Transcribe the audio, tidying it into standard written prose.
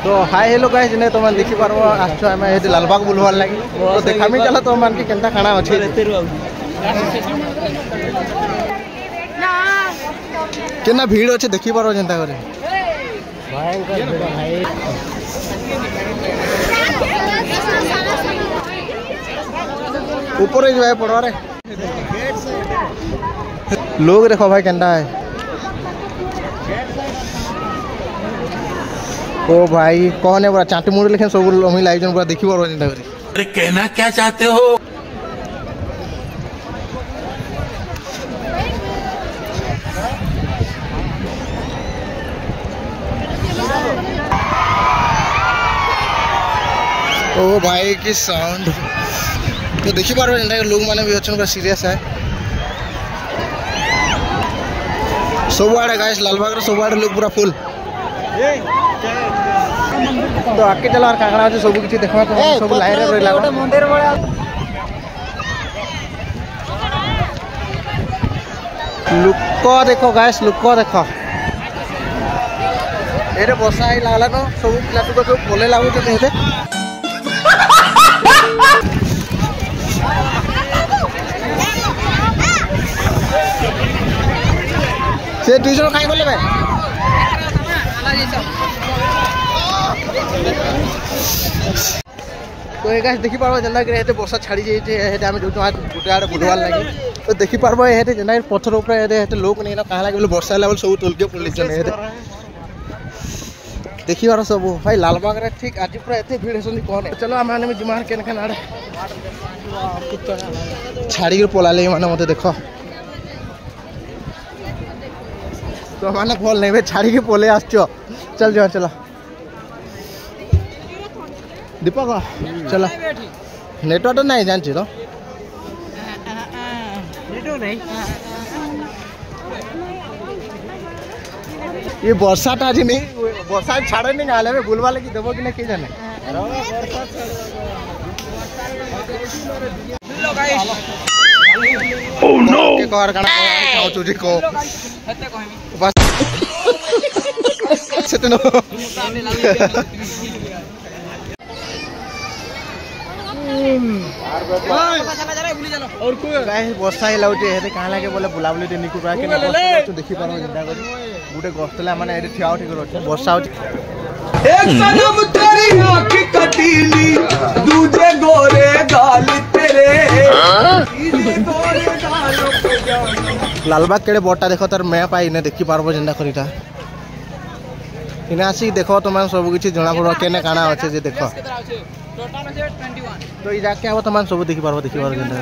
तो hi hello guys ने तुम देखि पारबो आछो हमें हे लालबाग बुलवार लागि तो देखामी चला तो मान के केनता खाना अछि केना भीड़ अछि देखि पारो जनता करे भयंकर भीड़ भाई ऊपर ही जाए पड़ो रे लोग देखो भाई केनता है ओ भाई कौन है पूरा चांटी मुड़ी लेकिन सब अमी लाइव पूरा देखी पारो जनता करे अरे कहना क्या चाहते हो ओ भाई की साउंड तो देखी पारो जनता लोग माने भी अच्छे पूरा सीरियस है सब आड़े गाइस लालबाग रे सब आड़े लोग पूरा फुल तो आके चला और काकड़ा আছে सब কিছু देखबा तो सब लाइन रे रहला गोटे मंदिर बड़ा लुक देखो गाइस लुक देखो एरे बसा ही लागला तो सब पिला तो सब बोले लागु तो हेते से ट्यूशन खाई बोले भाई तो ये गाइस देखि पारबो जंदा करे हेते वर्षा छाड़ी जाइते हेते हम जो आज गुटे आड़े बुलवार लागि तो देखि पारबो हेते जंदा पत्थर ऊपर हेते लोग नै ना कहा लागि वर्षा लेवल सब तोल के पुलिस जने हेते देखि पारो सब भाई लालबाग रे ठीक आज पूरा एते भीड़ हेसनी कोन चलो हम में जिमान केन केन आड़े छाड़ी के पोलाले माने मते देखो तो माने बोल नहीं बे छाड़ी के पोले आछो चल जाओ चलो दीपक चलो नेटवर्क नहीं जानछि तो नेटवर्क नहीं ये वर्षा ता आज नहीं वर्षा छाड़े नहीं आले में बुलवा लगी देबो कि नहीं के जाने ओह नो के कर गाना खाओ चुजी को बस सेतनो और कोई गाइस वर्षा ही लाउटे हेते कहां लागे बोले बुलाबुली दे निकु के तो देखि पारो जिंदा करी गुटे गस्तला माने एठी ठिया उठी करो वर्षा उठी एक सनम तेरी आंख कटीली दूजे गोरे गाल तेरे गोरे गालों पे जानो लालबाग केड़े बोटा देखो तार मैप आई ने देखि पारबो जिंदा करीटा इने आसी देखो तुम सब किछि जणा पड़ो केने काना अछि जे देखो तो ई जाके अब तुम सब देखि पारबो जिंदा